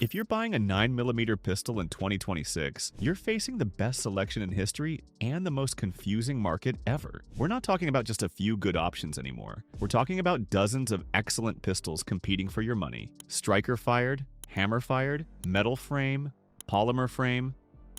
If you're buying a 9mm pistol in 2026, you're facing the best selection in history and the most confusing market ever. We're not talking about just a few good options anymore. We're talking about dozens of excellent pistols competing for your money. Striker-fired, hammer-fired, metal frame, polymer frame,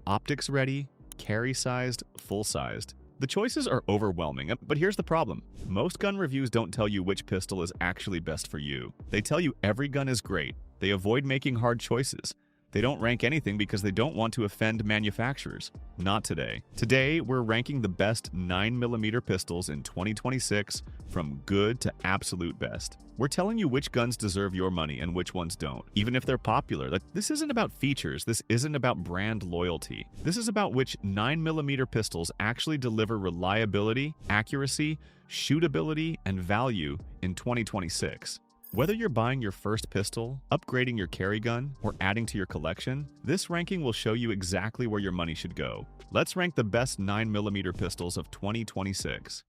optics-ready, carry-sized, full-sized. The choices are overwhelming, but here's the problem. Most gun reviews don't tell you which pistol is actually best for you. They tell you every gun is great. They avoid making hard choices. They don't rank anything because they don't want to offend manufacturers. Not today. Today, we're ranking the best 9mm pistols in 2026 from good to absolute best. We're telling you which guns deserve your money and which ones don't, even if they're popular. This isn't about features. This isn't about brand loyalty. This is about which 9mm pistols actually deliver reliability, accuracy, shootability, and value in 2026. Whether you're buying your first pistol, upgrading your carry gun, or adding to your collection, this ranking will show you exactly where your money should go. Let's rank the best 9mm pistols of 2026.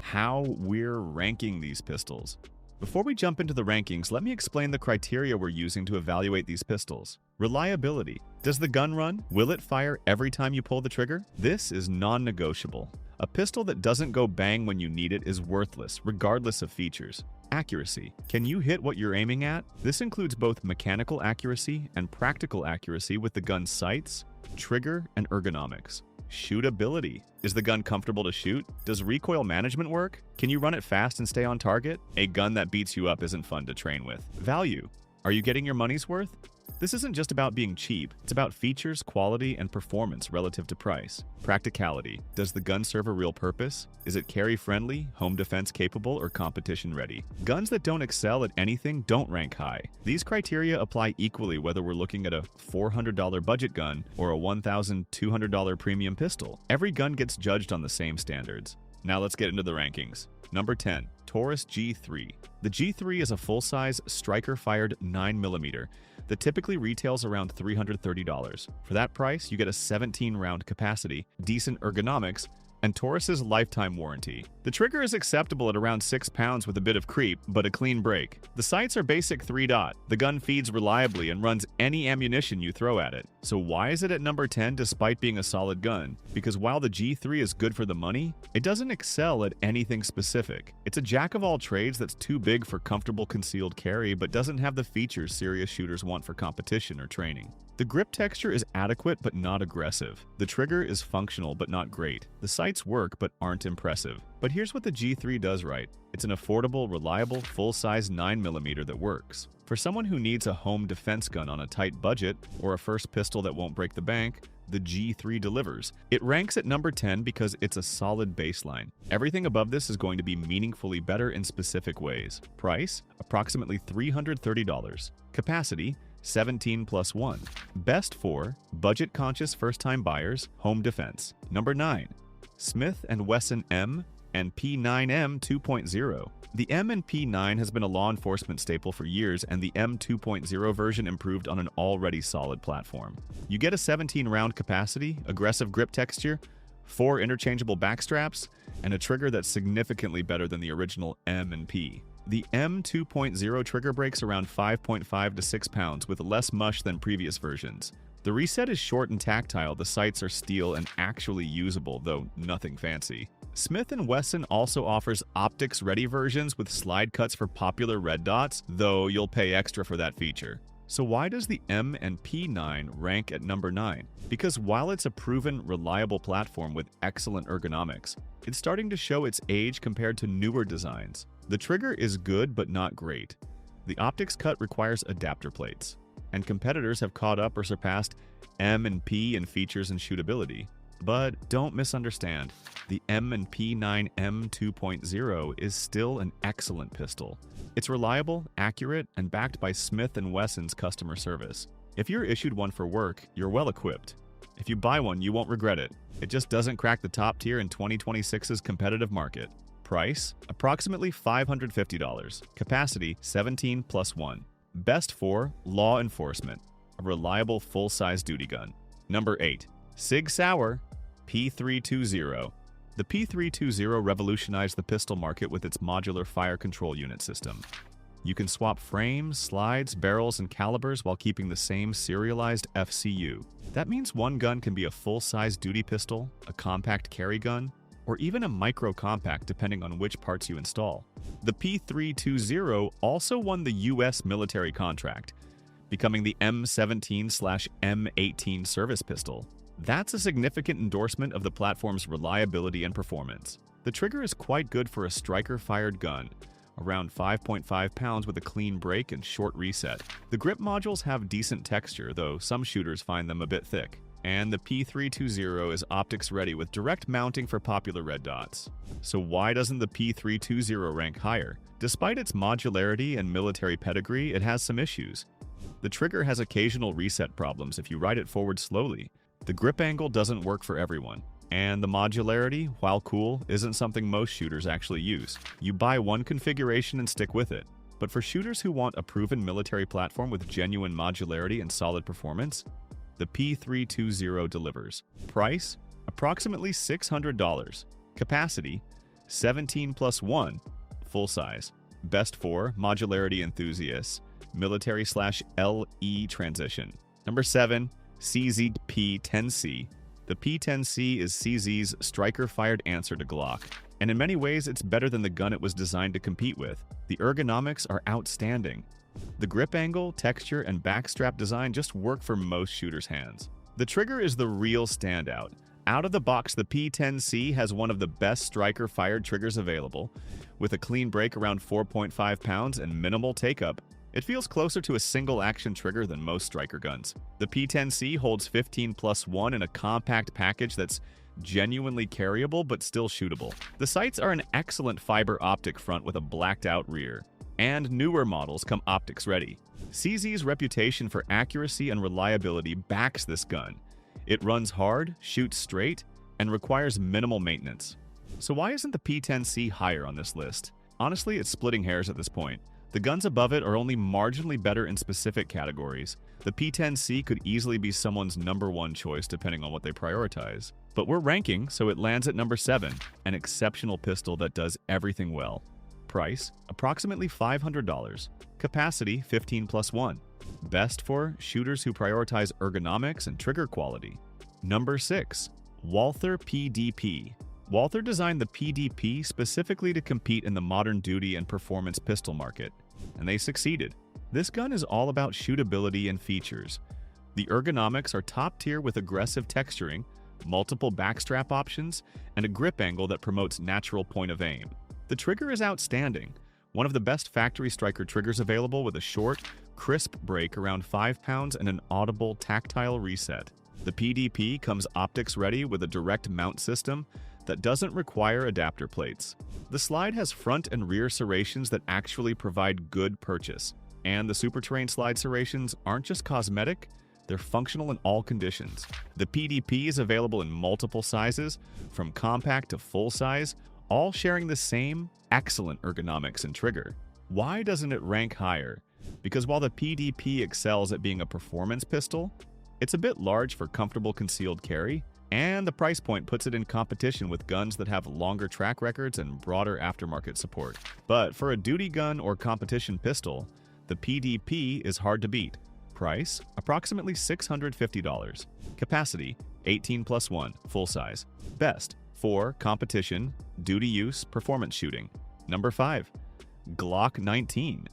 How we're ranking these pistols. Before we jump into the rankings, let me explain the criteria we're using to evaluate these pistols. Reliability. Does the gun run? Will it fire every time you pull the trigger? This is non-negotiable. A pistol that doesn't go bang when you need it is worthless, regardless of features. Accuracy. Can you hit what you're aiming at? This includes both mechanical accuracy and practical accuracy with the gun's sights, trigger, and ergonomics. Shootability. Is the gun comfortable to shoot? Does recoil management work? Can you run it fast and stay on target? A gun that beats you up isn't fun to train with. Value. Are you getting your money's worth? This isn't just about being cheap, it's about features, quality, and performance relative to price. Practicality. Does the gun serve a real purpose? Is it carry-friendly, home defense capable, or competition-ready? Guns that don't excel at anything don't rank high. These criteria apply equally whether we're looking at a $400 budget gun or a $1,200 premium pistol. Every gun gets judged on the same standards. Now let's get into the rankings. Number 10. Taurus G3. The G3 is a full-size, striker-fired 9mm that typically retails around $330. For that price, you get a 17-round capacity, decent ergonomics, and Taurus's lifetime warranty. The trigger is acceptable at around 6 pounds with a bit of creep, but a clean break. The sights are basic 3-dot. The gun feeds reliably and runs any ammunition you throw at it. So why is it at number 10 despite being a solid gun? Because while the G3 is good for the money, it doesn't excel at anything specific. It's a jack of all trades that's too big for comfortable concealed carry, but doesn't have the features serious shooters want for competition or training. The grip texture is adequate but not aggressive. The trigger is functional but not great. The sights work but aren't impressive. But here's what the G3 does right. It's an affordable, reliable, full-size 9mm that works. For someone who needs a home defense gun on a tight budget or a first pistol that won't break the bank, the G3 delivers. It ranks at number 10 because it's a solid baseline. Everything above this is going to be meaningfully better in specific ways. Price, approximately $330. Capacity, 17 plus 1. Best for budget-conscious first-time buyers, home defense. Number 9. Smith & Wesson M and P9M 2.0. The M and P9 has been a law enforcement staple for years, and the M 2.0 version improved on an already solid platform. You get a 17-round capacity, aggressive grip texture, 4 interchangeable backstraps, and a trigger that's significantly better than the original M and P. The M 2.0 trigger breaks around 5.5 to 6 pounds with less mush than previous versions. The reset is short and tactile, the sights are steel and actually usable, though nothing fancy. Smith & Wesson also offers optics-ready versions with slide cuts for popular red dots, though you'll pay extra for that feature. So why does the M and P9 rank at number 9? Because while it's a proven, reliable platform with excellent ergonomics, it's starting to show its age compared to newer designs. The trigger is good but not great. The optics cut requires adapter plates, and competitors have caught up or surpassed M and P in features and shootability. But don't misunderstand, the M and P9 M 2.0 is still an excellent pistol. It's reliable, accurate, and backed by Smith & Wesson's customer service. If you're issued one for work, you're well equipped. If you buy one, you won't regret it. It just doesn't crack the top tier in 2026's competitive market. Price, approximately $550. Capacity, 17 plus 1. Best for law enforcement, a reliable full-size duty gun. Number 8. Sig Sauer P226. The P226 revolutionized the pistol market with its modular fire control unit system. You can swap frames, slides, barrels, and calibers while keeping the same serialized FCU. That means one gun can be a full-size duty pistol, a compact carry gun, or even a micro-compact depending on which parts you install. The P320 also won the US military contract, becoming the M17/M18 service pistol. That's a significant endorsement of the platform's reliability and performance. The trigger is quite good for a striker-fired gun, around 5.5 pounds with a clean break and short reset. The grip modules have decent texture, though some shooters find them a bit thick. And the P320 is optics ready with direct mounting for popular red dots. So why doesn't the P320 rank higher? Despite its modularity and military pedigree, it has some issues. The trigger has occasional reset problems if you ride it forward slowly. The grip angle doesn't work for everyone. And the modularity, while cool, isn't something most shooters actually use. You buy one configuration and stick with it. But for shooters who want a proven military platform with genuine modularity and solid performance, the P320 delivers. Price? Approximately $600. Capacity? 17+1. Full size. Best for modularity enthusiasts. Military/LE transition. Number 7. Sig P10C. The P10C is CZ's striker-fired answer to Glock, and in many ways it's better than the gun it was designed to compete with. The ergonomics are outstanding. The grip angle, texture, and backstrap design just work for most shooters' hands. The trigger is the real standout. Out of the box, the P10C has one of the best striker-fired triggers available, with a clean break around 4.5 pounds and minimal take-up. It feels closer to a single-action trigger than most striker guns. The P10C holds 15+1 in a compact package that's genuinely carryable but still shootable. The sights are an excellent fiber optic front with a blacked-out rear, and newer models come optics ready. CZ's reputation for accuracy and reliability backs this gun. It runs hard, shoots straight, and requires minimal maintenance. So why isn't the P10C higher on this list? Honestly, it's splitting hairs at this point. The guns above it are only marginally better in specific categories. The P10C could easily be someone's #1 choice depending on what they prioritize. But we're ranking, so it lands at number 7, an exceptional pistol that does everything well. Price? Approximately $500. Capacity? 15+1. Best for shooters who prioritize ergonomics and trigger quality. Number 6. Walther PDP. Walther designed the PDP specifically to compete in the modern duty and performance pistol market, and they succeeded. This gun is all about shootability and features. The ergonomics are top tier with aggressive texturing, multiple backstrap options, and a grip angle that promotes natural point of aim. The trigger is outstanding, one of the best factory striker triggers available with a short, crisp break around 5 pounds and an audible tactile reset. The PDP comes optics ready with a direct mount system that doesn't require adapter plates. The slide has front and rear serrations that actually provide good purchase. And the super terrain slide serrations aren't just cosmetic, they're functional in all conditions. The PDP is available in multiple sizes, from compact to full size, all sharing the same excellent ergonomics and trigger. Why doesn't it rank higher? Because while the PDP excels at being a performance pistol, it's a bit large for comfortable concealed carry, and the price point puts it in competition with guns that have longer track records and broader aftermarket support. But for a duty gun or competition pistol, the PDP is hard to beat. Price? Approximately $650. Capacity? 18+1, full size. Best for competition, duty use, performance shooting. Number 5. Glock 19.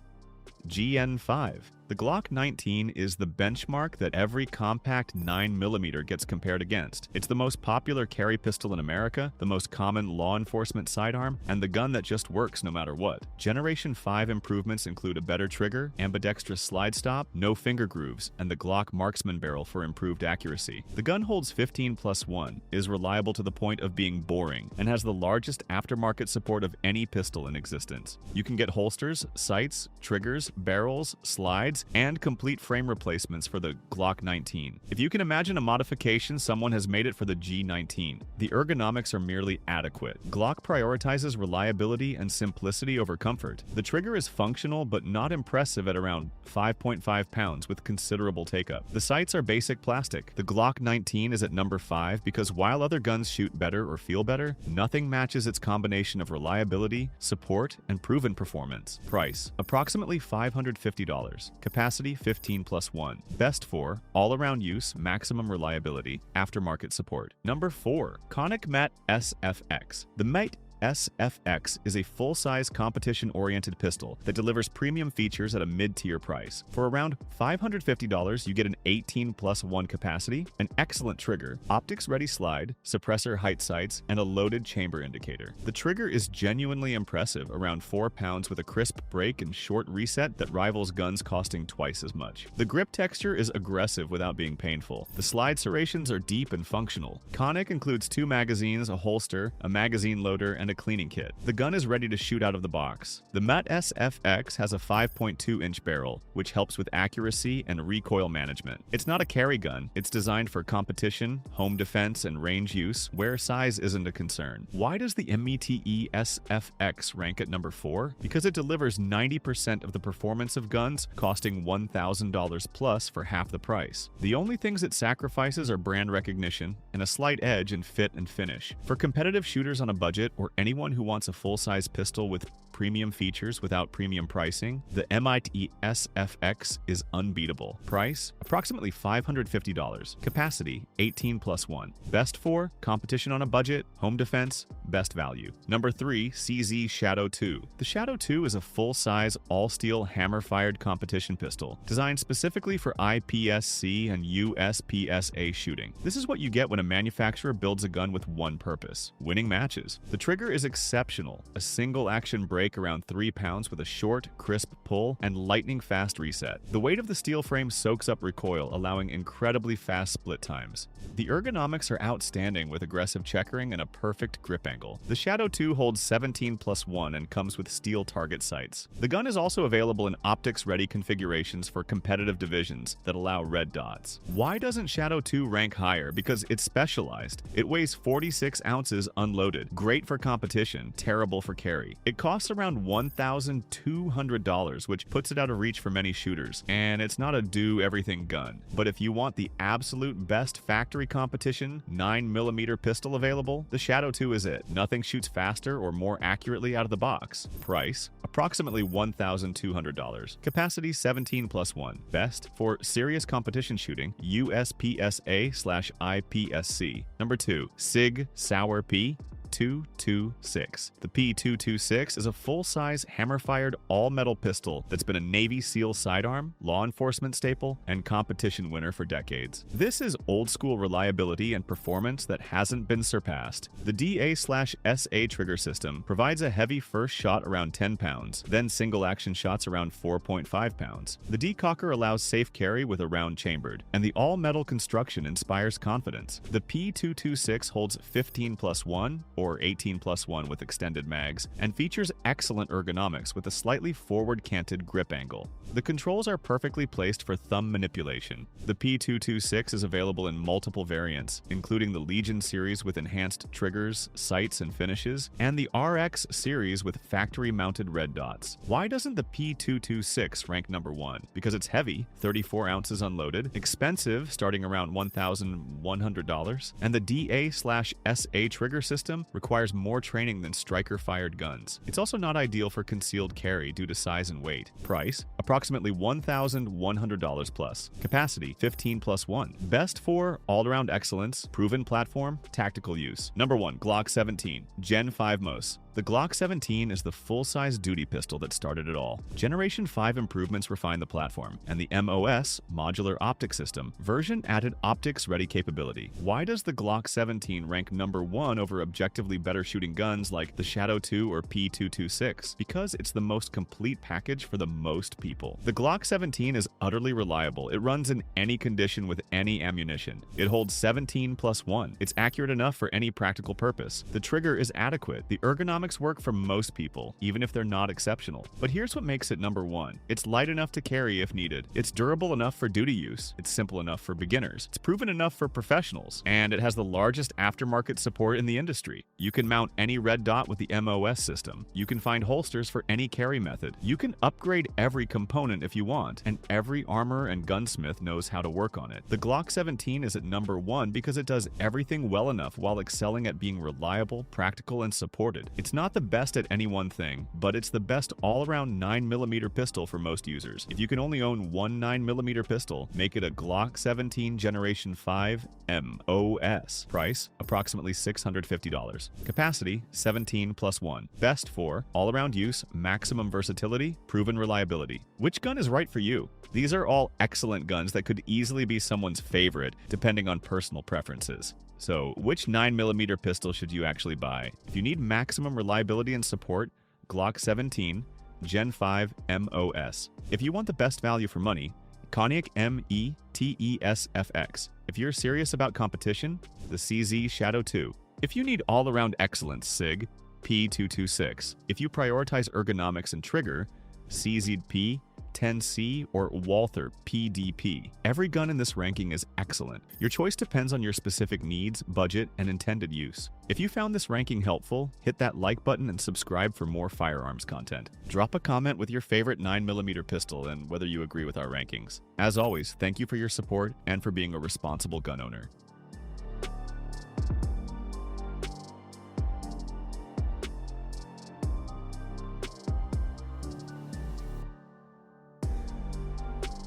GN5. The Glock 19 is the benchmark that every compact 9mm gets compared against. It's the most popular carry pistol in America, the most common law enforcement sidearm, and the gun that just works no matter what. Generation 5 improvements include a better trigger, ambidextrous slide stop, no finger grooves, and the Glock marksman barrel for improved accuracy. The gun holds 15+1, is reliable to the point of being boring, and has the largest aftermarket support of any pistol in existence. You can get holsters, sights, triggers, barrels, slides, slides, and complete frame replacements for the Glock 19. If you can imagine a modification, someone has made it for the G19. The ergonomics are merely adequate. Glock prioritizes reliability and simplicity over comfort. The trigger is functional but not impressive at around 5.5 pounds with considerable take-up. The sights are basic plastic. The Glock 19 is at number 5 because while other guns shoot better or feel better, nothing matches its combination of reliability, support, and proven performance. Price: approximately $550. Capacity 15+1. Best for all-around use, maximum reliability, aftermarket support. Number 4. Canik METE SFX. The METE SFX is a full-size competition-oriented pistol that delivers premium features at a mid-tier price. For around $550, you get an 18+1 capacity, an excellent trigger, optics-ready slide, suppressor height sights, and a loaded chamber indicator. The trigger is genuinely impressive, around 4 pounds with a crisp break and short reset that rivals guns costing twice as much. The grip texture is aggressive without being painful. The slide serrations are deep and functional. Canik includes 2 magazines, a holster, a magazine loader, and a cleaning kit. The gun is ready to shoot out of the box. The METE SFX has a 5.2-inch barrel, which helps with accuracy and recoil management. It's not a carry gun. It's designed for competition, home defense, and range use, where size isn't a concern. Why does the METE SFX rank at number 4? Because it delivers 90% of the performance of guns, costing $1,000 plus for half the price. The only things it sacrifices are brand recognition and a slight edge in fit and finish. For competitive shooters on a budget or anyone who wants a full-size pistol with premium features without premium pricing, the METE SFX is unbeatable. Price: approximately $550. Capacity: 18+1. Best for competition on a budget, home defense, best value. Number 3. CZ Shadow 2. The Shadow 2 is a full-size, all-steel, hammer-fired competition pistol designed specifically for IPSC and USPSA shooting. This is what you get when a manufacturer builds a gun with one purpose: winning matches. The trigger is exceptional, a single-action break around 3 pounds with a short, crisp pull and lightning-fast reset. The weight of the steel frame soaks up recoil, allowing incredibly fast split times. The ergonomics are outstanding with aggressive checkering and a perfect grip angle. The Shadow 2 holds 17+1 and comes with steel target sights. The gun is also available in optics-ready configurations for competitive divisions that allow red dots. Why doesn't Shadow 2 rank higher? Because it's specialized. It weighs 46 ounces unloaded. Great for competition, terrible for carry. It costs around $1,200, which puts it out of reach for many shooters, and it's not a do-everything gun. But if you want the absolute best factory competition 9mm pistol available, the Shadow 2 is it. Nothing shoots faster or more accurately out of the box. Price: approximately $1,200. Capacity: 17+1. Best for serious competition shooting, USPSA/IPSC. Number 2. Sig Sauer P226. The P226 is a full-size, hammer-fired, all-metal pistol that's been a Navy SEAL sidearm, law enforcement staple, and competition winner for decades. This is old-school reliability and performance that hasn't been surpassed. The DA/SA trigger system provides a heavy first shot around 10 pounds, then single-action shots around 4.5 pounds. The decocker allows safe carry with a round chambered, and the all-metal construction inspires confidence. The P226 holds 15+1, or 18+1 with extended mags, and features excellent ergonomics with a slightly forward-canted grip angle. The controls are perfectly placed for thumb manipulation. The P226 is available in multiple variants, including the Legion series with enhanced triggers, sights, and finishes, and the RX series with factory-mounted red dots. Why doesn't the P226 rank number 1? Because it's heavy, 34 ounces unloaded, expensive, starting around $1,100, and the DA/SA trigger system requires more training than striker-fired guns. It's also not ideal for concealed carry due to size and weight. Price: approximately $1,100 plus. Capacity: 15+1. Best for all-around excellence, proven platform, tactical use. Number 1. Glock 17. Gen 5 MOS. The Glock 17 is the full-size duty pistol that started it all. Generation 5 improvements refined the platform, and the MOS, modular optic system, version added optics-ready capability. Why does the Glock 17 rank number 1 over objective objectively better shooting guns like the Shadow 2 or P226 because it's the most complete package for the most people. The Glock 17 is utterly reliable. It runs in any condition with any ammunition. It holds 17+1. It's accurate enough for any practical purpose. The trigger is adequate. The ergonomics work for most people, even if they're not exceptional. But here's what makes it number one. It's light enough to carry if needed. It's durable enough for duty use. It's simple enough for beginners. It's proven enough for professionals. And it has the largest aftermarket support in the industry. You can mount any red dot with the MOS system. You can find holsters for any carry method. You can upgrade every component if you want, and every armor and gunsmith knows how to work on it. The Glock 17 is at number one because it does everything well enough while excelling at being reliable, practical, and supported. It's not the best at any one thing, but it's the best all-around 9mm pistol for most users. If you can only own one 9mm pistol, make it a Glock 17 Generation 5 MOS. Price, approximately $650. Capacity, 17+1. Best for all-around use, maximum versatility, proven reliability. Which gun is right for you? These are all excellent guns that could easily be someone's favorite, depending on personal preferences. So, which 9mm pistol should you actually buy? If you need maximum reliability and support, Glock 17 Gen 5 MOS. If you want the best value for money, Canik METE/FX. If you're serious about competition, the CZ Shadow 2. If you need all-around excellence, Sig P226. If you prioritize ergonomics and trigger, CZ P10C or Walther PDP. Every gun in this ranking is excellent. Your choice depends on your specific needs, budget, and intended use. If you found this ranking helpful, hit that like button and subscribe for more firearms content. Drop a comment with your favorite 9mm pistol and whether you agree with our rankings. As always, thank you for your support and for being a responsible gun owner.